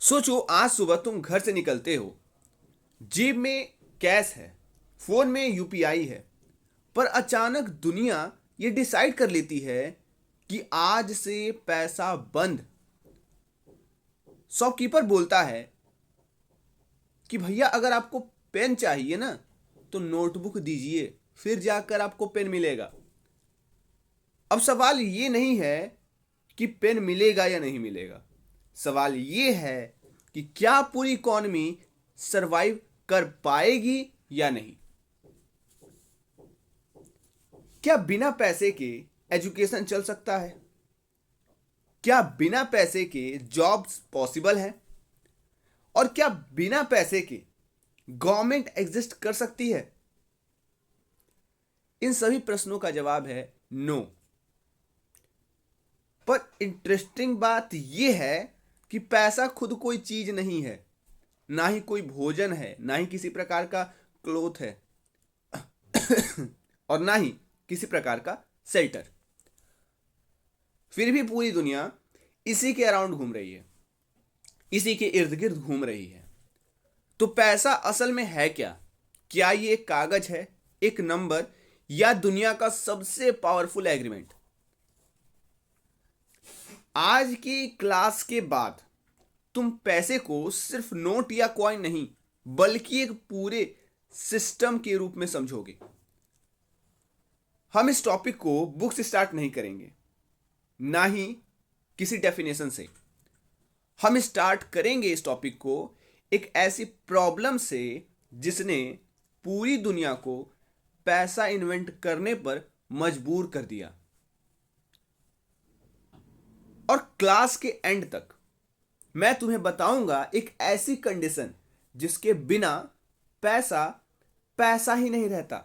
सोचो आज सुबह तुम घर से निकलते हो, जेब में कैश है, फोन में यूपीआई है, पर अचानक दुनिया ये डिसाइड कर लेती है कि आज से पैसा बंद। शॉपकीपर बोलता है कि भैया अगर आपको पेन चाहिए ना तो नोटबुक दीजिए, फिर जाकर आपको पेन मिलेगा। अब सवाल ये नहीं है कि पेन मिलेगा या नहीं मिलेगा, सवाल ये है कि क्या पूरी इकॉनमी सरवाइव कर पाएगी या नहीं। क्या बिना पैसे के एजुकेशन चल सकता है? क्या बिना पैसे के जॉब्स पॉसिबल है? और क्या बिना पैसे के गवर्नमेंट एग्जिस्ट कर सकती है? इन सभी प्रश्नों का जवाब है नो। पर इंटरेस्टिंग बात यह है कि पैसा खुद कोई चीज नहीं है, ना ही कोई भोजन है, ना ही किसी प्रकार का क्लोथ है और ना ही किसी प्रकार का शेल्टर। फिर भी पूरी दुनिया इसी के अराउंड घूम रही है, इसी के इर्द गिर्द घूम रही है। तो पैसा असल में है क्या? क्या ये एक कागज है, एक नंबर, या दुनिया का सबसे पावरफुल एग्रीमेंट? आज की क्लास के बाद तुम पैसे को सिर्फ नोट या कॉइन नहीं बल्कि एक पूरे सिस्टम के रूप में समझोगे। हम इस टॉपिक को बुक से स्टार्ट नहीं करेंगे, ना ही किसी डेफिनेशन से। हम स्टार्ट करेंगे इस टॉपिक को एक ऐसी प्रॉब्लम से जिसने पूरी दुनिया को पैसा इन्वेंट करने पर मजबूर कर दिया। और क्लास के एंड तक मैं तुम्हें बताऊंगा एक ऐसी कंडीशन जिसके बिना पैसा पैसा ही नहीं रहता।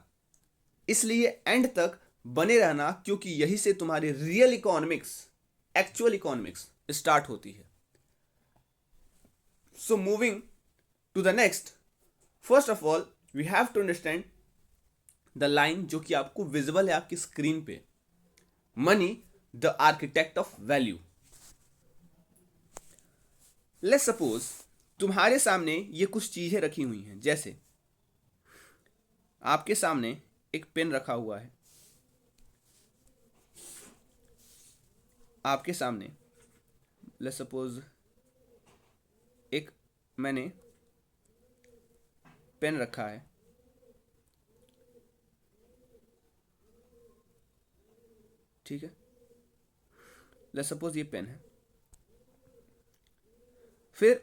इसलिए एंड तक बने रहना, क्योंकि यही से तुम्हारी real economics, actual economics start होती है। So moving to the next, first of all we have to understand the line जो कि आपको विजिबल है आपकी स्क्रीन पे। Money the architect of value. Let's suppose तुम्हारे सामने ये कुछ चीजें रखी हुई हैं, जैसे आपके सामने एक पेन रखा हुआ है, आपके सामने लेट्स सपोज एक मैंने पेन रखा है, ठीक है। लेट्स सपोज ये पेन है। फिर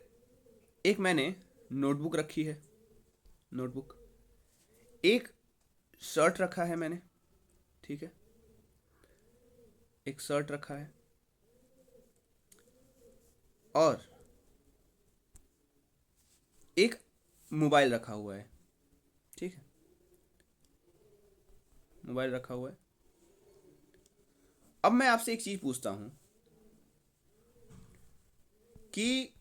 एक मैंने नोटबुक रखी है, नोटबुक। एक शर्ट रखा है मैंने, ठीक है, एक शर्ट रखा है, और एक मोबाइल रखा हुआ है, ठीक है, मोबाइल रखा हुआ है। अब मैं आपसे एक चीज पूछता हूं कि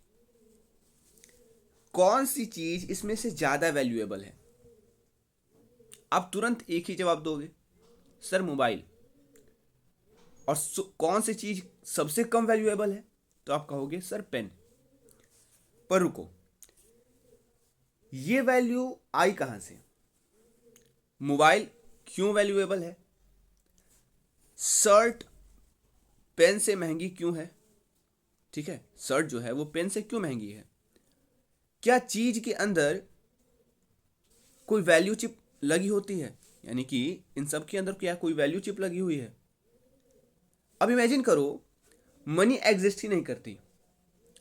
कौन सी चीज इसमें से ज्यादा वैल्यूएबल है? आप तुरंत एक ही जवाब दोगे, सर मोबाइल। और कौन सी चीज सबसे कम वैल्यूएबल है? तो आप कहोगे सर पेन। पर रुको, ये वैल्यू आई कहां से? मोबाइल क्यों वैल्यूएबल है? शर्ट पेन से महंगी क्यों है? ठीक है, शर्ट जो है वो पेन से क्यों महंगी है? क्या चीज के अंदर कोई वैल्यू चिप लगी होती है? यानी कि इन सब के अंदर क्या कोई वैल्यू चिप लगी हुई है? अब इमेजिन करो मनी एग्जिस्ट ही नहीं करती।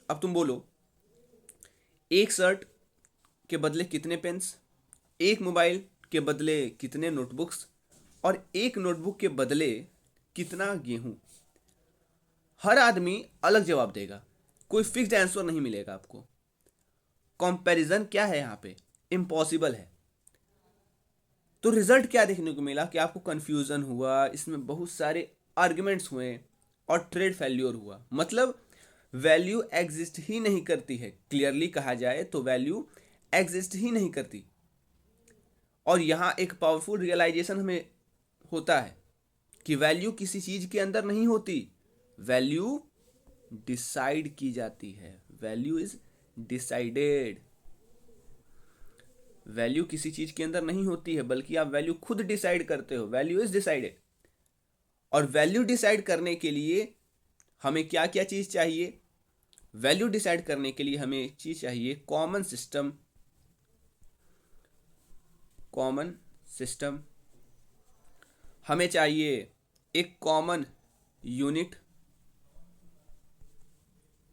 अब तुम बोलो एक शर्ट के बदले कितने पेन्स, एक मोबाइल के बदले कितने नोटबुक्स, और एक नोटबुक के बदले कितना गेहूं? हर आदमी अलग जवाब देगा, कोई फिक्स्ड आंसर नहीं मिलेगा आपको। कंपैरिजन क्या है यहाँ पे? इम्पॉसिबल है। तो रिजल्ट क्या देखने को मिला कि आपको कंफ्यूजन हुआ, इसमें बहुत सारे आर्ग्यूमेंट्स हुए और ट्रेड फेल्योर हुआ। मतलब वैल्यू एग्जिस्ट ही नहीं करती है, क्लियरली कहा जाए तो वैल्यू एग्जिस्ट ही नहीं करती। और यहां एक पावरफुल रियलाइजेशन हमें होता है कि वैल्यू किसी चीज के अंदर नहीं होती, वैल्यू डिसाइड की जाती है। Value is decided. वैल्यू किसी चीज के अंदर नहीं होती है, बल्कि आप वैल्यू खुद डिसाइड करते हो। Value is decided. और वैल्यू डिसाइड करने के लिए हमें क्या क्या चीज चाहिए? वैल्यू डिसाइड करने के लिए हमें एक चीज चाहिए, कॉमन सिस्टम। Common system. हमें चाहिए एक कॉमन यूनिट।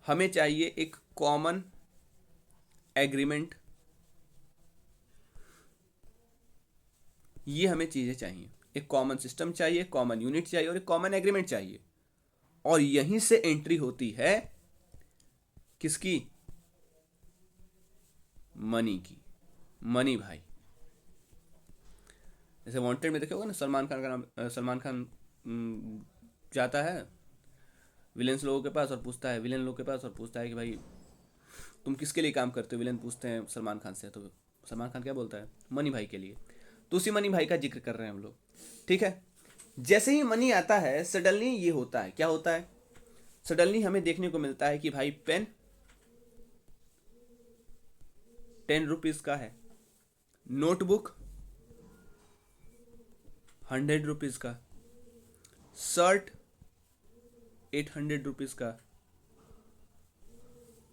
हमें चाहिए एक कॉमन एग्रीमेंट। ये हमें चीजें चाहिए। एक कॉमन सिस्टम चाहिए, कॉमन यूनिट चाहिए और एक कॉमन एग्रीमेंट चाहिए। और यहीं से एंट्री होती है किसकी? मनी की। मनी भाई। जैसे वांटेड में देखे होगा ना, सलमान खान का नाम, सलमान खान जाता है विलेंस लोगों के पास और पूछता है, विलेन लोगों के पास और पूछता है कि भाई तुम किसके लिए काम करते हो? विलेन पूछते हैं सलमान खान से, तो सलमान खान क्या बोलता है? मनी भाई के लिए। तो उसी मनी भाई का जिक्र कर रहे हैं हम लोग, ठीक है। जैसे ही मनी आता है, सडनली ये होता है, क्या होता है? सडनली हमें देखने को मिलता है कि भाई पेन 10 रुपीज का है, नोटबुक 100 रुपीज का, शर्ट 800 रुपीज का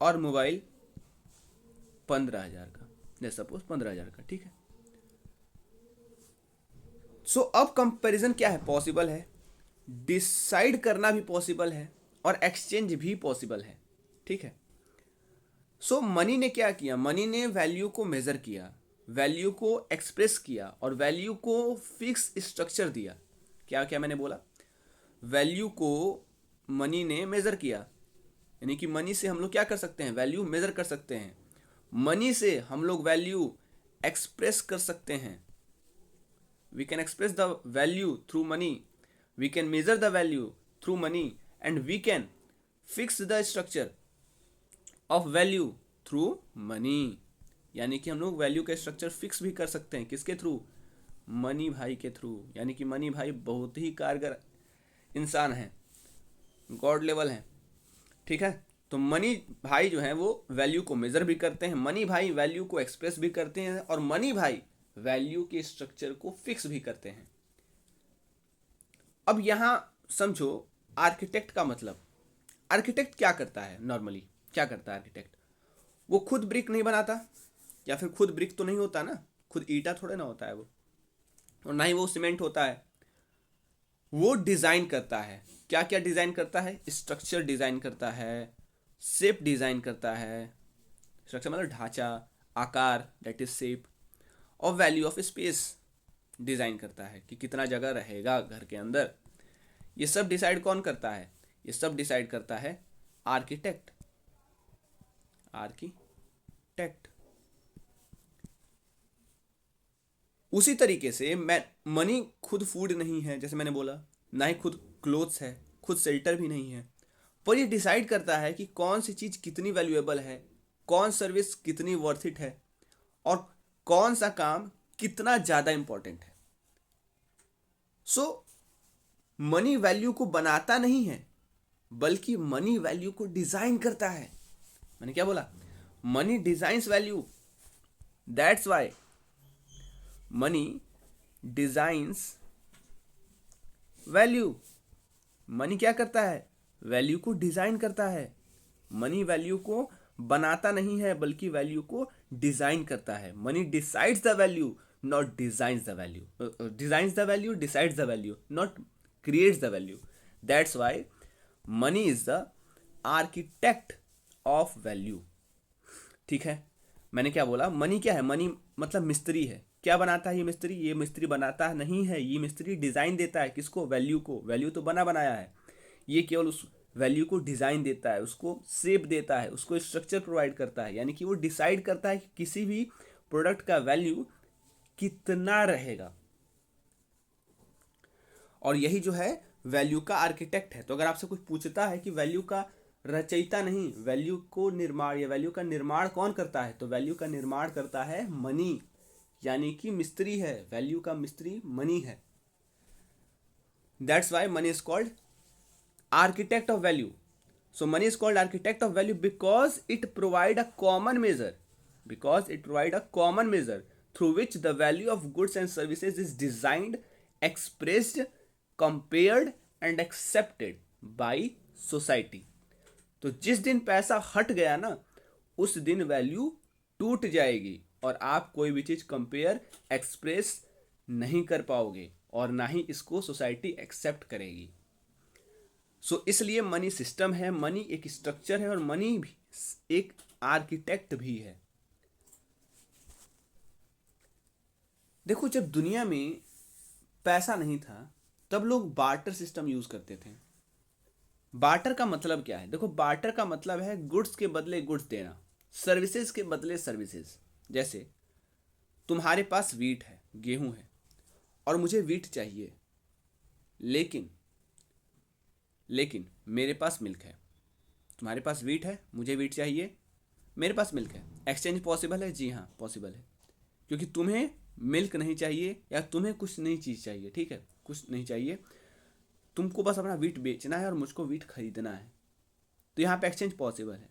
और मोबाइल 15,000 का। जैसे सपोज 15,000 का, ठीक है। सो अब कंपैरिजन क्या है? पॉसिबल है, डिसाइड करना भी पॉसिबल है और एक्सचेंज भी पॉसिबल है, ठीक है। सो मनी ने क्या किया? मनी ने वैल्यू को मेजर किया, वैल्यू को एक्सप्रेस किया और वैल्यू को फिक्स स्ट्रक्चर दिया। क्या क्या मैंने बोला? वैल्यू को मनी ने मेजर किया, यानी कि मनी से हम लोग क्या कर सकते हैं? वैल्यू मेजर कर सकते हैं। मनी से हम लोग वैल्यू एक्सप्रेस कर सकते हैं। We can express the value through money, we can measure the value through money and we can fix the structure of value through money. यानी कि हम लोग वैल्यू का स्ट्रक्चर फिक्स भी कर सकते हैं, किसके थ्रू? मनी भाई के थ्रू। यानी कि मनी भाई बहुत ही कारगर इंसान है, गॉड लेवल है, ठीक है। तो मनी भाई जो है वो वैल्यू को मेजर भी करते हैं, मनी भाई वैल्यू को एक्सप्रेस भी करते हैं और मनी भाई वैल्यू के स्ट्रक्चर को फिक्स भी करते हैं। अब यहां समझो आर्किटेक्ट का मतलब। आर्किटेक्ट क्या करता है? नॉर्मली क्या करता है आर्किटेक्ट? वो खुद ब्रिक नहीं बनाता, या फिर खुद ब्रिक तो नहीं होता ना, खुद ईटा थोड़े ना होता है वो, और ना ही वो सीमेंट होता है। वो डिजाइन करता है। क्या क्या डिजाइन करता है? स्ट्रक्चर डिजाइन करता है, शेप डिजाइन करता है। स्ट्रक्चर मतलब ढांचा, आकार, दैट इज शेप। और वैल्यू ऑफ स्पेस डिजाइन करता है कि कितना जगह रहेगा घर के अंदर। ये सब डिसाइड कौन करता है? ये सब डिसाइड करता है आर्किटेक्ट। आर्किटेक्ट। उसी तरीके से मैं मनी खुद फूड नहीं है, जैसे मैंने बोला, ना ही खुद क्लोथ्स है, खुद शेल्टर भी नहीं है, पर ये डिसाइड करता है कि कौन सी चीज कितनी वैल्यूएबल है, कौन सर्विस कितनी वर्थ इट है और कौन सा काम कितना ज्यादा इंपॉर्टेंट है। सो मनी वैल्यू को बनाता नहीं है, बल्कि मनी वैल्यू को डिजाइन करता है। मैंने क्या बोला? Money designs value. That's why money designs value. Money क्या करता है? वैल्यू को डिजाइन करता है। मनी वैल्यू को बनाता नहीं है, बल्कि वैल्यू को डिजाइन करता है। Money decides the value, not designs the value. Designs the value, decides the value, not creates the value. That's why money is the architect of value, ठीक है। मैंने क्या बोला? मनी क्या है? मनी मतलब मिस्त्री है। क्या बनाता है ये मिस्त्री? ये मिस्त्री बनाता नहीं है, ये मिस्त्री डिजाइन देता है। किसको? वैल्यू को। वैल्यू तो बना बनाया है, ये केवल उस वैल्यू को डिजाइन देता है, उसको शेप देता है, उसको स्ट्रक्चर प्रोवाइड करता है। यानी कि वो डिसाइड करता है कि किसी भी प्रोडक्ट का वैल्यू कितना रहेगा। और यही जो है वैल्यू का आर्किटेक्ट है। तो अगर आपसे कुछ पूछता है कि वैल्यू का रचयिता नहीं, वैल्यू को निर्माण या वैल्यू का निर्माण कौन करता है, तो वैल्यू का निर्माण करता है मनी, यानी कि मिस्त्री है। वैल्यू का मिस्त्री मनी है। That's why money is called architect of value. So money is called architect of value because it provide a common measure. Because it provide a common measure through which the value of goods and services is designed, expressed, compared and accepted by society. तो जिस दिन पैसा हट गया ना, उस दिन value टूट जाएगी और आप कोई भी चीज कंपेयर, एक्सप्रेस नहीं कर पाओगे और ना ही इसको सोसाइटी एक्सेप्ट करेगी. सो इसलिए मनी सिस्टम है, मनी एक स्ट्रक्चर है और मनी भी एक आर्किटेक्ट भी है. देखो, जब दुनिया में पैसा नहीं था तब लोग बार्टर सिस्टम यूज करते थे. बार्टर का मतलब क्या है? देखो, बार्टर का मतलब है गुड्स के बदले गुड्स देना, सर्विसेज के बदले सर्विसेज. जैसे तुम्हारे पास वीट है, गेहूं है और मुझे वीट चाहिए, लेकिन मेरे पास मिल्क है. तुम्हारे पास वीट है, मुझे वीट चाहिए, मेरे पास मिल्क है. एक्सचेंज पॉसिबल है? जी हाँ, पॉसिबल है. क्योंकि तुम्हें मिल्क नहीं चाहिए या तुम्हें कुछ नई चीज़ चाहिए, ठीक है, कुछ नहीं चाहिए, तुमको बस अपना वीट बेचना है और मुझको वीट खरीदना है. तो यहाँ पे एक्सचेंज पॉसिबल है.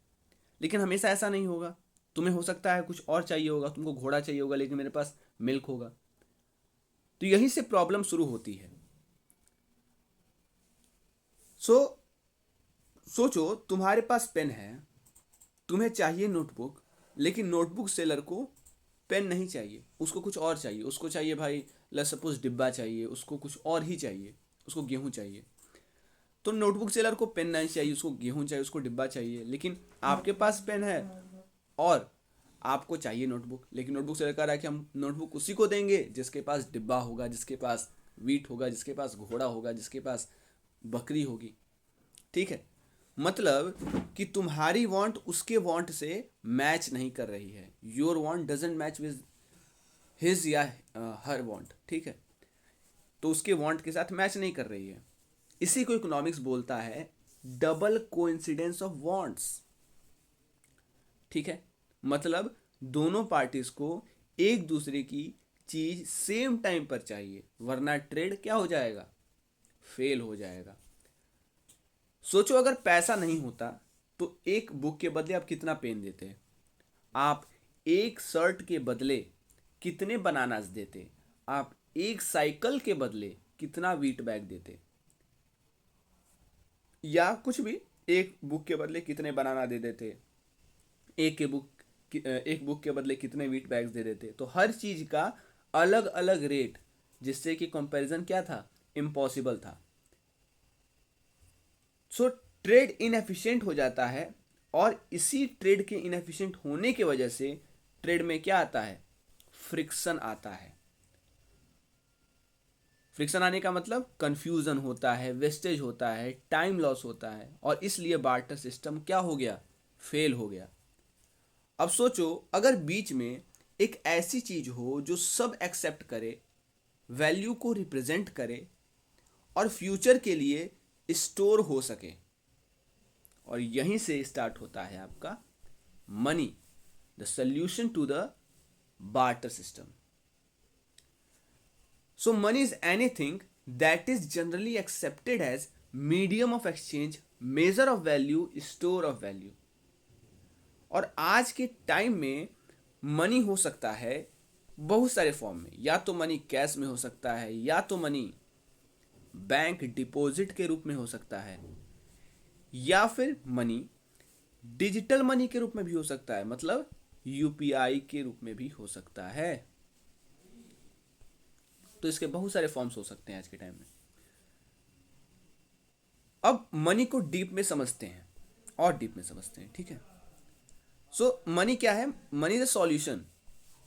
लेकिन हमेशा ऐसा नहीं होगा. तुम्हें हो सकता है कुछ और चाहिए होगा, तुमको घोड़ा चाहिए होगा, लेकिन मेरे पास मिल्क होगा. तो यहीं से प्रॉब्लम शुरू होती है. सोचो, तुम्हारे पास पेन है, तुम्हें चाहिए नोटबुक, लेकिन नोटबुक सेलर को पेन नहीं चाहिए, उसको कुछ और चाहिए. उसको चाहिए भाई, लेट्स सपोज डिब्बा चाहिए, उसको कुछ और ही चाहिए, उसको गेहूं चाहिए. तो नोटबुक सेलर को पेन नहीं चाहिए, उसको गेहूं चाहिए, उसको डिब्बा चाहिए. लेकिन आपके पास पेन है और आपको चाहिए नोटबुक, लेकिन नोटबुक सेलर कह रहा है कि हम नोटबुक उसी को देंगे जिसके पास डिब्बा होगा, जिसके पास वीट होगा, जिसके पास घोड़ा होगा, जिसके पास बकरी होगी. ठीक है, मतलब कि तुम्हारी वांट उसके वांट से मैच नहीं कर रही है. Your want doesn't match with his या हर वांट. ठीक है, तो उसके वांट के साथ मैच नहीं कर रही है. इसी को इकोनॉमिक्स बोलता है डबल कोइंसिडेंस ऑफ वांट्स. ठीक है, मतलब दोनों पार्टीज को एक दूसरे की चीज सेम टाइम पर चाहिए, वरना ट्रेड क्या हो जाएगा? फेल हो जाएगा. सोचो, अगर पैसा नहीं होता तो एक बुक के बदले आप कितना पेन देते? आप एक शर्ट के बदले कितने बनानास देते? आप एक साइकिल के बदले कितना व्हीट बैग देते? या कुछ भी, एक बुक के बदले कितने बनाना दे देते? एक बुक के बदले कितने व्हीट बैग्स दे देते? तो हर चीज का अलग अलग रेट, जिससे कि कंपैरिजन क्या था? इम्पॉसिबल था. सो ट्रेड इनएफिशिएंट हो जाता है और इसी ट्रेड के इनएफिशिएंट होने की वजह से ट्रेड में क्या आता है? फ्रिक्शन आता है. फ्रिक्शन आने का मतलब कंफ्यूजन होता है, वेस्टेज होता है, टाइम लॉस होता है, और इसलिए बार्टर सिस्टम क्या हो गया? फेल हो गया. अब सोचो, अगर बीच में एक ऐसी चीज हो जो सब एक्सेप्ट करे, वैल्यू को रिप्रेजेंट करे और फ्यूचर के लिए स्टोर हो सके, और यहीं से स्टार्ट होता है आपका money, the solution to the barter system. So money is anything that is generally accepted as medium of exchange, measure of value, store of value. और आज के टाइम में मनी हो सकता है बहुत सारे फॉर्म में. या तो मनी कैश में हो सकता है, या तो मनी बैंक डिपॉजिट के रूप में हो सकता है, या फिर मनी डिजिटल मनी के रूप में भी हो सकता है, मतलब यूपीआई के रूप में भी हो सकता है. तो इसके बहुत सारे फॉर्म्स हो सकते हैं आज के टाइम में. अब मनी को डीप में समझते हैं, और डीप में समझते हैं. ठीक है, सो मनी क्या है? Money is a solution,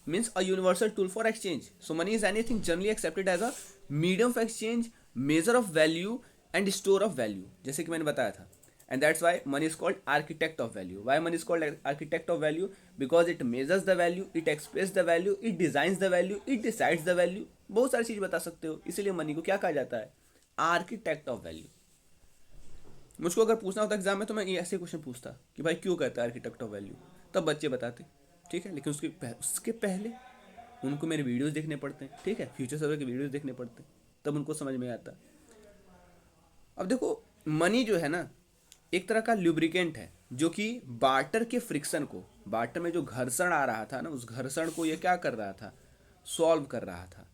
means a universal tool for exchange. So money is anything generally accepted as a medium of exchange, measure of value and store of value, जैसे कि मैंने बताया था. And that's why money is called architect of value. Why money is called architect of value? Because it measures the value, it expresses the value, it designs the value, it decides the value. बहुत सारी चीज बता सकते हो. इसीलिए money को क्या कहा जाता है? Architect of value. मुझको अगर पूछना होता एग्जाम में तो मैं ये ऐसे क्वेश्चन पूछता कि भाई क्यों कहता है आर्किटेक्ट ऑफ वैल्यू, तब बच्चे बताते. ठीक है, लेकिन उसके पहले उनको मेरे वीडियोस देखने पड़ते हैं. ठीक है, फ्यूचर सर्वे के वीडियोस देखने पड़ते हैं, तब उनको समझ में आता. अब देखो, मनी जो है ना, एक तरह का ल्यूब्रिकेंट है जो कि बार्टर के फ्रिक्शन को, बार्टर में जो घर्षण आ रहा था ना, उस घर्षण को ये क्या कर रहा था, सॉल्व कर रहा था।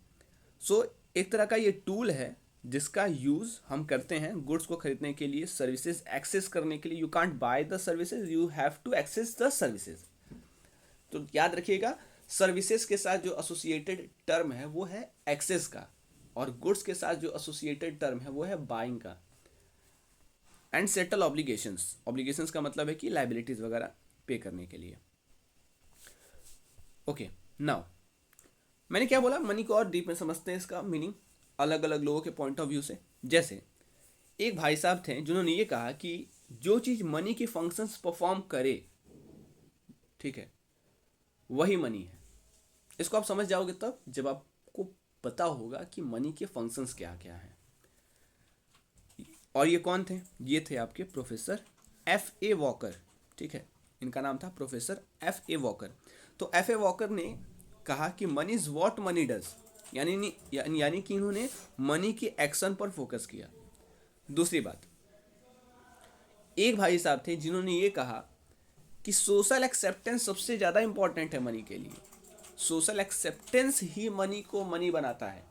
सो एक तरह का ये टूल है जिसका यूज़ हम करते हैं गुड्स को खरीदने के लिए, सर्विसेज एक्सेस करने के लिए। You can't buy the services, you have to access the services. तो याद रखिएगा, सर्विसेज के साथ जो एसोसिएटेड टर्म है वो है एक्सेस का, और गुड्स के साथ जो एसोसिएटेड टर्म है वो है बाइंग का। एंड सेटल ऑब्लिगेशंस, ऑब्लिगेशंस का मतलब है कि लाइबिलिटीज वगैरह पे करने के लिए। ओके, नाउ मैंने क्या बोला, मनी को और डीप में समझते हैं, इसका मीनिंग अलग अलग लोगों के पॉइंट ऑफ व्यू से। जैसे एक भाई साहब थे जिन्होंने ये कहा कि जो चीज़ मनी के फंक्शंस परफॉर्म करे, ठीक है, वही मनी है। इसको आप समझ जाओगे तब जब आपको पता होगा कि मनी के फंक्शंस क्या क्या हैं। और ये कौन थे, ये थे आपके प्रोफेसर F.A. वॉकर, ठीक है, इनका नाम था प्रोफेसर F.A. वॉकर। तो F.A. वॉकर ने कहा कि money is what money does, यानी कि इन्होंने मनी के एक्शन पर फोकस किया। दूसरी बात, एक भाई साहब थे जिन्होंने ये कहा कि सोशल एक्सेप्टेंस सबसे ज़्यादा इंपॉर्टेंट है मनी के लिए। सोशल एक्सेप्टेंस ही मनी को मनी बनाता है,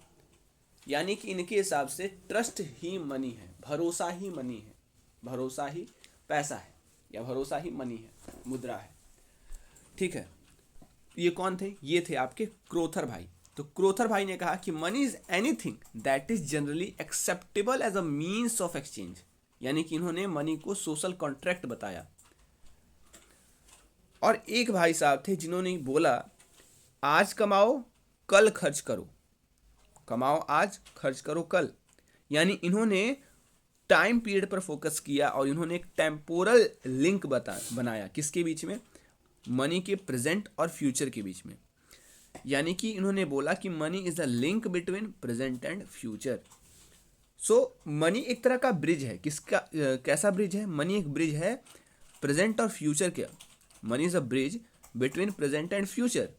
यानी कि इनके हिसाब से ट्रस्ट ही मनी है, भरोसा ही मनी है, भरोसा ही पैसा है, या भरोसा ही मनी है, मुद्रा है, ठीक है। ये कौन थे, ये थे आपके क्रोथर भाई। तो क्रोथर भाई ने कहा कि money is anything that is generally acceptable as a means of exchange, यानी कि इन्होंने मनी को सोशल कॉन्ट्रैक्ट बताया। और एक भाई साहब थे जिन्होंने बोला आज कमाओ कल खर्च करो, कमाओ आज खर्च करो कल, यानी इन्होंने टाइम पीरियड पर फोकस किया और इन्होंने एक टेम्पोरल लिंक बनाया किसके बीच में, मनी के प्रेजेंट और फ्यूचर के बीच में। यानी कि इन्होंने बोला कि money is a link between present and future. So money एक तरह का ब्रिज है, किसका कैसा ब्रिज है, मनी एक ब्रिज है प्रेजेंट और फ्यूचर के। Money is a bridge between present and future,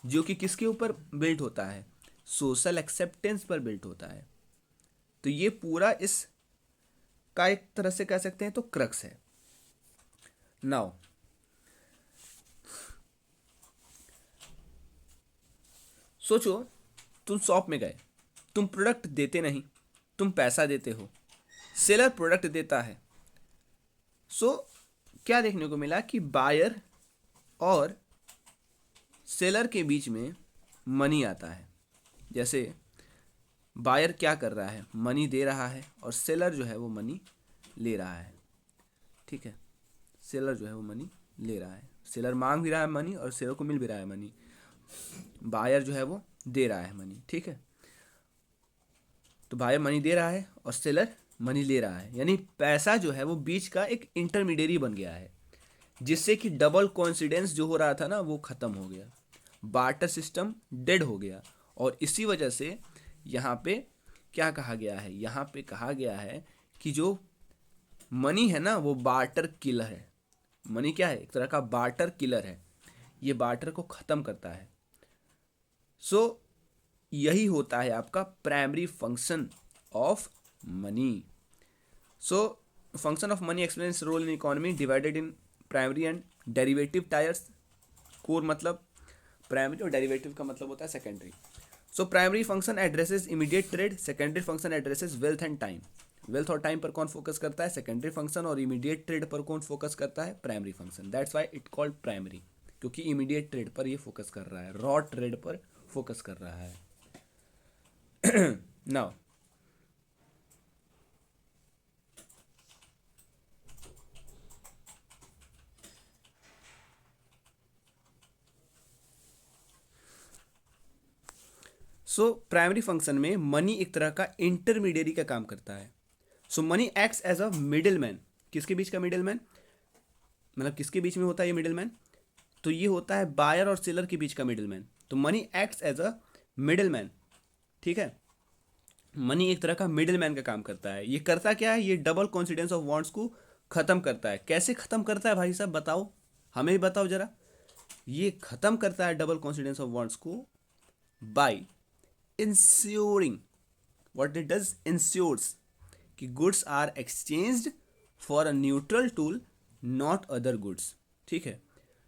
जो कि किसके ऊपर बिल्ट होता है, सोशल एक्सेप्टेंस पर बिल्ट होता है। तो ये पूरा इस का एक तरह से कह सकते हैं तो क्रक्स है। नाउ सोचो, तुम शॉप में गए, तुम प्रोडक्ट देते नहीं, तुम पैसा देते हो, सेलर प्रोडक्ट देता है। सो क्या देखने को मिला कि बायर और सेलर के बीच में मनी आता है। जैसे बायर क्या कर रहा है, मनी दे रहा है, और सेलर जो है वो मनी ले रहा है, ठीक है, सेलर जो है वो मनी ले रहा है, सेलर मांग भी रहा है मनी और सेलर को मिल भी रहा है मनी, बायर जो है वो दे रहा है मनी, ठीक है। तो बायर मनी दे रहा है और सेलर मनी ले रहा है, यानी पैसा जो है वो बीच का एक इंटरमीडियरी बन गया है, जिससे कि डबल कॉन्सिडेंस जो हो रहा था ना वो ख़त्म हो गया, बार्टर सिस्टम डेड हो गया। और इसी वजह से यहाँ पे क्या कहा गया है, यहाँ पे कहा गया है कि जो मनी है ना वो बार्टर किलर है। मनी क्या है, एक तरह का बार्टर किलर है, ये बार्टर को ख़त्म करता है। सो यही होता है आपका primary function of money. So function of money explains role in economy divided in primary and derivative tiers. Core मतलब प्राइमरी और डेरिवेटिव का मतलब होता है secondary. So primary function addresses immediate trade, secondary function addresses wealth and time. Wealth और time पर कौन focus करता है, सेकेंडरी फंक्शन, और इमीडिएट ट्रेड पर कौन फोकस करता है, primary function. That's why it called primary, क्योंकि इमीडिएट ट्रेड पर ये फोकस कर रहा है, रॉ ट्रेड पर फोकस कर रहा है। नाउ सो प्राइमरी फंक्शन में मनी एक तरह का इंटरमीडियरी का काम करता है। So money acts as a middle man. किसके बीच का मिडिल मैन, मतलब किसके बीच में होता है ये मिडिल मैन, तो ये होता है बायर और सेलर के बीच का मिडिल मैन। तो money acts as a middle man, ठीक है, मनी एक तरह का मिडिल मैन का काम करता है। ये करता क्या है, ये डबल कॉन्सिडेंस ऑफ वांट्स को ख़त्म करता है। कैसे ख़त्म करता है भाई साहब बताओ, हमें भी बताओ ज़रा। ये ख़त्म करता है डबल कॉन्सिडेंस ऑफ वांट्स को by ensuring, what it does, ensures कि goods are exchanged for a neutral tool not other goods. ठीक है,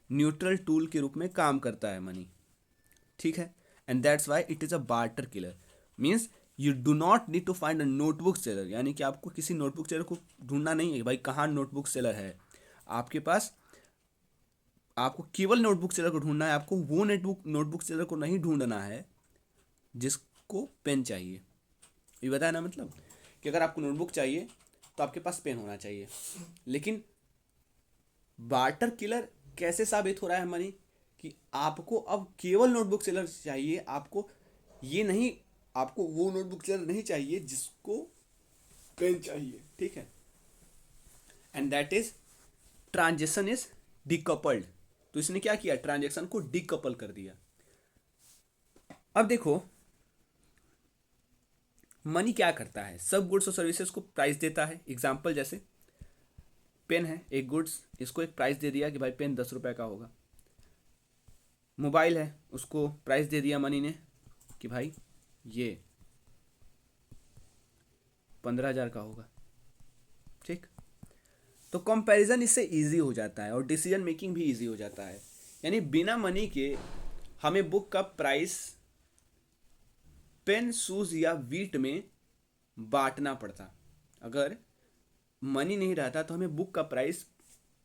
न्यूट्रल टूल के रूप में काम करता है मनी। ठीक है, and that's why it is a barter killer. Means you do not need to find a notebook seller, यानी कि आपको किसी नोटबुक सेलर को ढूंढना नहीं है कि भाई कहाँ नोटबुक सेलर है आपके पास। आपको केवल नोटबुक सेलर को ढूंढना है, आपको वो नोटबुक सेलर को नहीं ढूंढना है जिसको पेन चाहिए। ये बताया ना, मतलब कि अगर आपको नोटबुक चाहिए तो आपके पास पेन होना चाहिए। लेकिन बार्टर किलर कैसे साबित हो रहा है मनी, कि आपको अब केवल नोटबुक सेलर चाहिए, आपको ये नहीं, आपको वो नोटबुक सेलर नहीं चाहिए जिसको पेन चाहिए। ठीक है, and that is transaction is decoupled. तो इसने क्या किया, ट्रांजेक्शन को डिकपल कर दिया। अब देखो मनी क्या करता है, सब गुड्स और सर्विसेज को प्राइस देता है। एग्जाम्पल जैसे पेन है एक गुड्स, इसको एक प्राइस दे दिया कि भाई पेन 10 रुपए का होगा। मोबाइल है, उसको प्राइस दे दिया मनी ने कि भाई ये 15,000 का होगा। ठीक, तो कंपैरिजन इससे इजी हो जाता है और डिसीजन मेकिंग भी इजी हो जाता है। यानी बिना मनी के हमें बुक का प्राइस पेन, शूज या वीट में बांटना पड़ता। अगर मनी नहीं रहता तो हमें बुक का प्राइस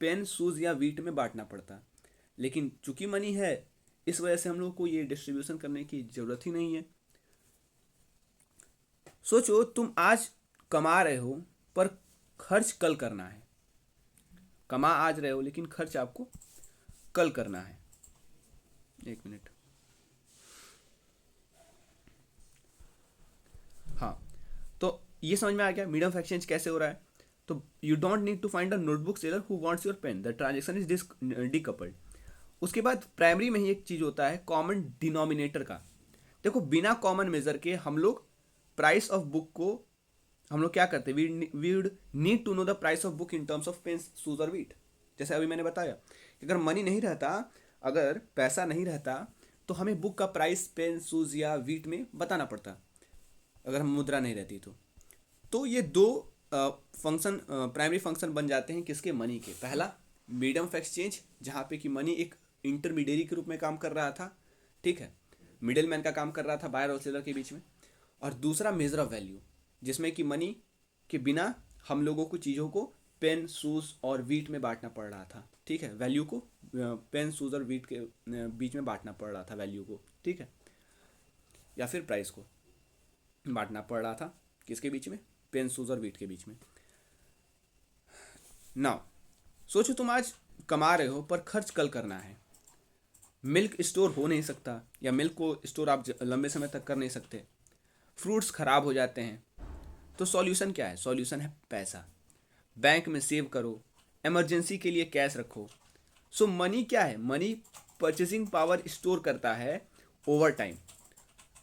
पेन, शूज या वीट में बांटना पड़ता। लेकिन चूंकि मनी है, इस वजह से हम लोग को ये डिस्ट्रीब्यूशन करने की जरूरत ही नहीं है। सोचो तुम आज कमा रहे हो पर खर्च कल करना है। कमा आज रहे हो लेकिन खर्च आपको कल करना है। एक मिनट, हाँ, तो ये समझ में आ गया मीडियम ऑफ एक्सचेंज कैसे हो रहा है। तो you don't need to find a notebook seller who wants your pen, the transaction is decoupled. उसके बाद प्राइमरी में ही एक चीज होता है कॉमन डिनोमिनेटर का। देखो बिना कॉमन मेजर के हम लोग प्राइस ऑफ बुक को हम लोग क्या करते हैं, we would need to know the price of book in terms of pen, shoes और वीट। जैसे अभी मैंने बताया कि अगर मनी नहीं रहता, अगर पैसा नहीं रहता तो हमें बुक का प्राइस पेन, शूज या वीट में बताना पड़ता, अगर हम मुद्रा नहीं रहती तो ये दो फंक्शन प्राइमरी फंक्शन बन जाते हैं किसके, मनी के। पहला मीडियम ऑफ एक्सचेंज, जहाँ पे कि मनी एक इंटरमीडियरी के रूप में काम कर रहा था। ठीक है, मिडिल मैन का काम कर रहा था बायर और सेलर के बीच में। और दूसरा मेजर ऑफ वैल्यू, जिसमें कि मनी के बिना हम लोगों को चीज़ों को पेन, शूज और वीट में बांटना पड़ रहा था। ठीक है, वैल्यू को पेन, शूज और वीट के बीच में बांटना पड़ रहा था वैल्यू को। ठीक है, या फिर प्राइस को बांटना पड़ रहा था किसके बीच में, पेन, शूज और वीट के बीच में। नाउ सोचो तुम आज कमा रहे हो पर खर्च कल करना है। मिल्क स्टोर हो नहीं सकता, या मिल्क को स्टोर आप लंबे समय तक कर नहीं सकते। फ्रूट्स खराब हो जाते हैं। तो सॉल्यूशन क्या है, सॉल्यूशन है पैसा। बैंक में सेव करो, इमरजेंसी के लिए कैश रखो। सो मनी क्या है, मनी परचेसिंग पावर स्टोर करता है ओवर टाइम।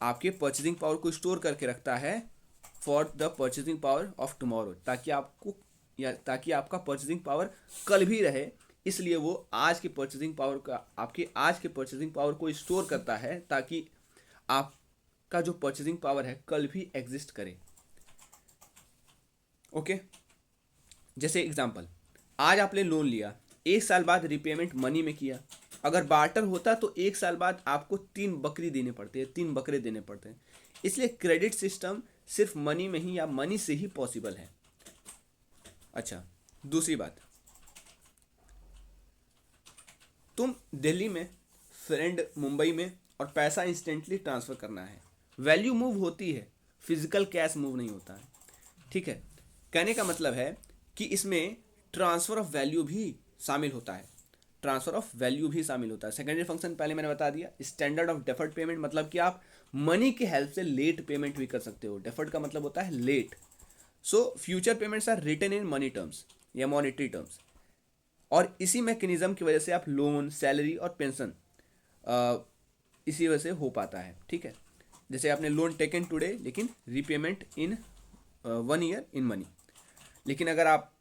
आपके परचेसिंग पावर को स्टोर करके रखता है for the purchasing power of tomorrow, ताकि आपको या ताकि आपका परचेसिंग पावर कल भी रहे। इसलिए वो आज के परचेसिंग पावर का, आपके आज के परचेसिंग पावर को स्टोर करता है ताकि आपका जो परचेसिंग पावर है कल भी एग्जिस्ट करे। ओके, जैसे एग्जांपल, आज आपने लोन लिया, 1 साल बाद रिपेमेंट मनी में किया। अगर बार्टर होता तो 1 साल बाद आपको 3 बकरी देने पड़ते हैं, 3 बकरे देने पड़ते हैं। इसलिए क्रेडिट सिस्टम सिर्फ मनी में ही या मनी से ही पॉसिबल है। अच्छा, दूसरी बात, तुम दिल्ली में, फ्रेंड मुंबई में, और पैसा इंस्टेंटली ट्रांसफर करना है। वैल्यू मूव होती है, फिजिकल कैश मूव नहीं होता है। ठीक है, कहने का मतलब है कि इसमें ट्रांसफर ऑफ वैल्यू भी शामिल होता है, ट्रांसफर ऑफ वैल्यू भी शामिल होता है। सेकेंडरी फंक्शन पहले मैंने बता दिया। स्टैंडर्ड ऑफ डेफर्ड पेमेंट, मतलब कि आप मनी के हेल्प से लेट पेमेंट भी कर सकते हो। डेफर्ड का मतलब होता है late. So future payments are written in money terms या मॉनेटरी टर्म्स, और इसी मैकेनिज्म की वजह से आप लोन, सैलरी और पेंशन इसी वजह से हो पाता है। ठीक है, जैसे आपने लोन टेकन टुडे लेकिन repayment in 1 year in money. लेकिन अगर आप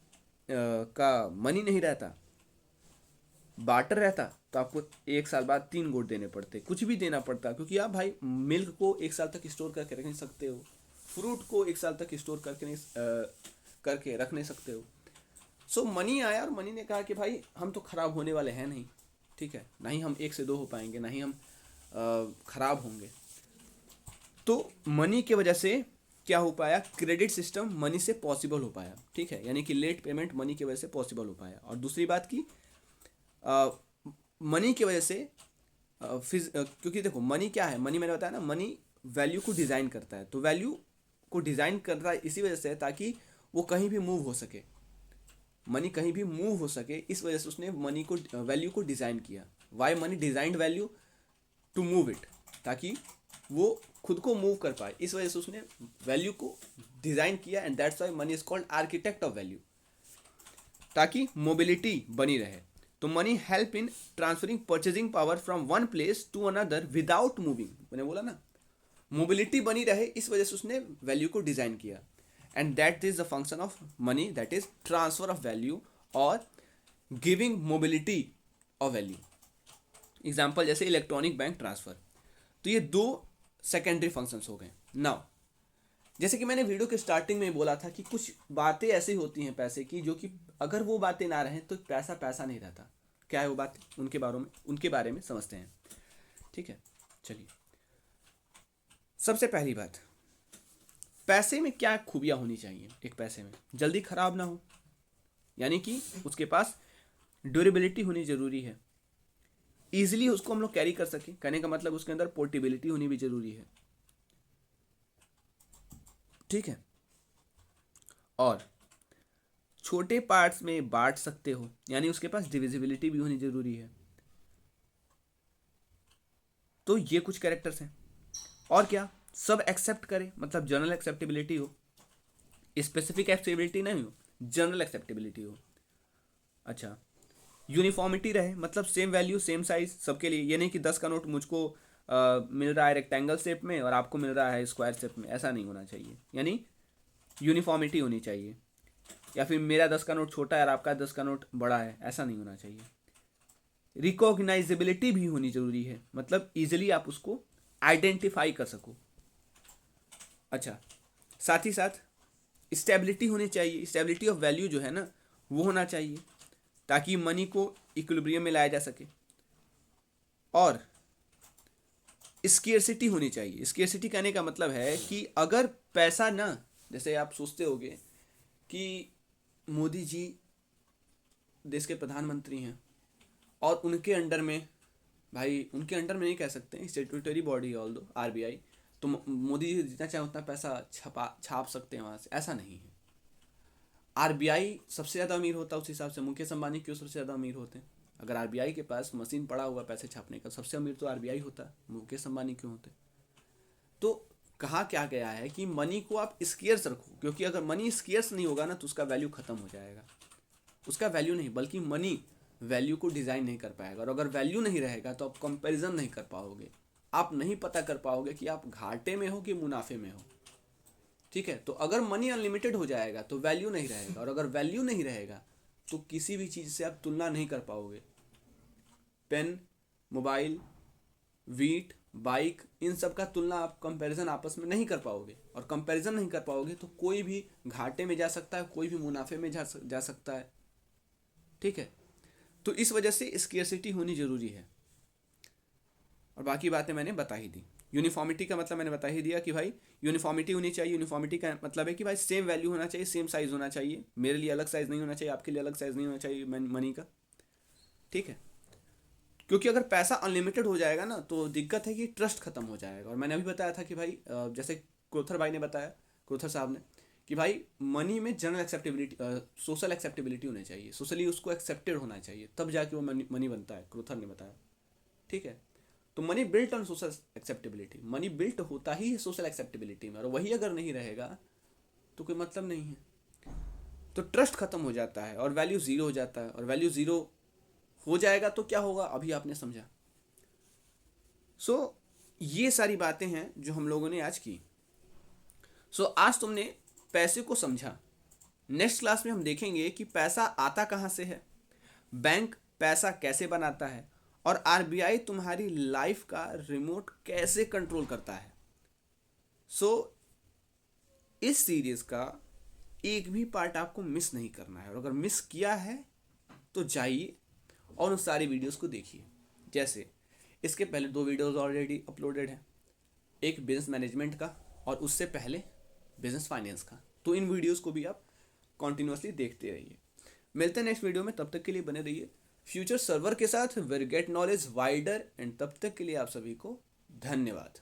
का मनी नहीं रहता, बार्टर रहता, तो आपको 1 साल बाद 3 गुड़ देने पड़ते, कुछ भी देना पड़ता, क्योंकि आप भाई मिल्क को 1 साल तक स्टोर करके रख नहीं सकते हो, फ्रूट को 1 साल तक स्टोर करके रख नहीं सकते हो। सो मनी आया और मनी ने कहा कि भाई हम तो खराब होने वाले हैं नहीं, ठीक है, ना ही हम 1 से 2 हो पाएंगे, ना ही हम खराब होंगे। तो मनी की वजह से क्या हो पाया, क्रेडिट सिस्टम मनी से पॉसिबल हो पाया, ठीक है, यानी कि लेट पेमेंट मनी की वजह से पॉसिबल हो पाया। और दूसरी बात की मनी की वजह से क्योंकि देखो मनी क्या है, मनी मैंने बताया ना, मनी वैल्यू को डिज़ाइन करता है, तो वैल्यू को डिज़ाइन करता है इसी वजह से ताकि वो कहीं भी मूव हो सके, मनी कहीं भी मूव हो सके, इस वजह से उसने मनी को वैल्यू को डिज़ाइन किया। Why money designed value to move it, ताकि वो खुद को मूव कर पाए, इस वजह से उसने वैल्यू को डिज़ाइन किया। And that's why money is called architect of value, ताकि मोबिलिटी बनी रहे। तो money help in transferring purchasing power from one place to another without moving, मैंने बोला ना मोबिलिटी बनी रहे, इस वजह से उसने वैल्यू को डिज़ाइन किया। And that is the function of money, that is transfer of value और giving mobility of value. Example जैसे इलेक्ट्रॉनिक बैंक ट्रांसफर, तो ये 2 सेकेंडरी फंक्शंस हो गए। नाउ जैसे कि मैंने वीडियो के स्टार्टिंग में बोला था कि कुछ बातें ऐसी होती हैं पैसे की जो कि अगर वो बातें ना रहें तो पैसा पैसा नहीं रहता। क्या है वो बात, उनके बारे में समझते हैं, ठीक है। चलिए, सबसे पहली बात, पैसे में क्या खूबियाँ होनी चाहिए। एक पैसे में जल्दी ख़राब ना हो, यानी कि उसके पास ड्यूरेबिलिटी होनी ज़रूरी है, ईजिली उसको हम लोग कैरी कर सकें, कहने का मतलब उसके अंदर पोर्टेबिलिटी होनी भी ज़रूरी है, ठीक है। और छोटे पार्ट्स में बांट सकते हो, यानी उसके पास डिविजिबिलिटी भी होनी ज़रूरी है। तो ये कुछ कैरेक्टर्स हैं। और क्या, सब एक्सेप्ट करे, मतलब जनरल एक्सेप्टेबिलिटी हो, स्पेसिफिक एक्सेप्टेबिलिटी नहीं हो, जनरल एक्सेप्टेबिलिटी हो। अच्छा, यूनिफॉर्मिटी रहे, मतलब सेम वैल्यू सेम साइज सबके लिए, ये नहीं कि 10 का नोट मुझको मिल रहा है रेक्टेंगल शेप में और आपको मिल रहा है स्क्वायर शेप में, ऐसा नहीं होना चाहिए, यानी यूनिफॉर्मिटी होनी चाहिए। या फिर मेरा 10 का नोट छोटा है और आपका 10 का नोट बड़ा है, ऐसा नहीं होना चाहिए। रिकॉग्नाइजेबिलिटी भी होनी जरूरी है, मतलब इजिली आप उसको आइडेंटिफाई कर सको। अच्छा, साथ ही साथ स्टेबिलिटी होनी चाहिए, स्टेबिलिटी ऑफ वैल्यू जो है ना वो होना चाहिए, ताकि मनी को इक्विलिब्रियम में लाया जा सके। और स्केर्सिटी होनी चाहिए। स्केर्सिटी कहने का मतलब है कि अगर पैसा ना, जैसे आप सोचते होगे कि मोदी जी देश के प्रधानमंत्री हैं और उनके अंडर में, भाई उनके अंडर में नहीं कह सकते, स्टेट्यूटरी बॉडी है ऑल दो आरबीआई, तो मोदी जी जितना चाहे उतना पैसा छाप सकते हैं वहाँ से, ऐसा नहीं है। आरबीआई सबसे ज़्यादा अमीर होता है, उस हिसाब से मुकेश अंबानी क्यों सबसे ज़्यादा अमीर होते हैं। अगर आरबीआई के पास मशीन पड़ा हुआ पैसे छापने का, सबसे अमीर तो आरबीआई होता, मुकेश अंबानी क्यों होते। तो कहा क्या गया है कि मनी को आप स्केर्स रखो, क्योंकि अगर मनी स्केर्स नहीं होगा ना तो उसका वैल्यू खत्म हो जाएगा। उसका वैल्यू नहीं, बल्कि मनी वैल्यू को डिज़ाइन नहीं कर पाएगा। और अगर वैल्यू नहीं रहेगा तो आप कंपैरिजन नहीं कर पाओगे, आप नहीं पता कर पाओगे कि आप घाटे में हो कि मुनाफे में हो, ठीक है। तो अगर मनी अनलिमिटेड हो जाएगा तो वैल्यू नहीं रहेगा, और अगर वैल्यू नहीं रहेगा तो किसी भी चीज़ से आप तुलना नहीं कर पाओगे। पेन, मोबाइल, वीट, बाइक, इन सब का तुलना आप कंपैरिजन आपस में नहीं कर पाओगे, और कंपैरिजन नहीं कर पाओगे तो कोई भी घाटे में जा सकता है, कोई भी मुनाफे में जा सकता है, ठीक है। तो इस वजह से स्केर्सिटी होनी ज़रूरी है, और बाकी बातें मैंने बता ही दी। यूनिफॉर्मिटी का मतलब मैंने बता ही दिया कि भाई यूनिफॉर्मिटी होनी चाहिए। यूनिफॉर्मिटी का मतलब है कि भाई सेम वैल्यू होना चाहिए, सेम साइज़ होना चाहिए, मेरे लिए अलग साइज़ नहीं होना चाहिए, आपके लिए अलग साइज़ नहीं होना चाहिए मनी का, ठीक है। क्योंकि अगर पैसा अनलिमिटेड हो जाएगा ना तो दिक्कत है कि ट्रस्ट खत्म हो जाएगा। और मैंने अभी बताया था कि भाई जैसे क्रोथर भाई ने बताया, क्रोथर साहब ने, कि भाई मनी में जनरल एक्सेप्टेबिलिटी, सोशल एक्सेप्टेबिलिटी होनी चाहिए, सोशली उसको एक्सेप्टेड होना चाहिए, तब जाके वो मनी बनता है, क्रोथर ने बताया, ठीक है। तो money built on social acceptability, money built होता ही है सोशल एक्सेप्टेबिलिटी में, और वही अगर नहीं रहेगा तो कोई मतलब नहीं है। तो ट्रस्ट खत्म हो जाता है और वैल्यू ज़ीरो हो जाता है, और वैल्यू ज़ीरो हो जाएगा तो क्या होगा अभी आपने समझा। सो ये सारी बातें हैं जो हम लोगों ने आज की। सो आज तुमने पैसे को समझा। नेक्स्ट क्लास में हम देखेंगे कि पैसा आता कहाँ से है, बैंक पैसा कैसे बनाता है, और आरबीआई तुम्हारी लाइफ का रिमोट कैसे कंट्रोल करता है। सो इस सीरीज का एक भी पार्ट आपको मिस नहीं करना है, और अगर मिस किया है तो जाइए और उन सारी वीडियोस को देखिए। जैसे इसके पहले 2 वीडियोस ऑलरेडी अपलोडेड हैं, एक बिजनेस मैनेजमेंट का और उससे पहले बिजनेस फाइनेंस का। तो इन वीडियोस को भी आप कॉन्टिन्यूसली देखते रहिए। मिलते हैं नेक्स्ट वीडियो में, तब तक के लिए बने रहिए फ्यूचर सर्वर के साथ, where get knowledge wider. And तब तक के लिए आप सभी को धन्यवाद।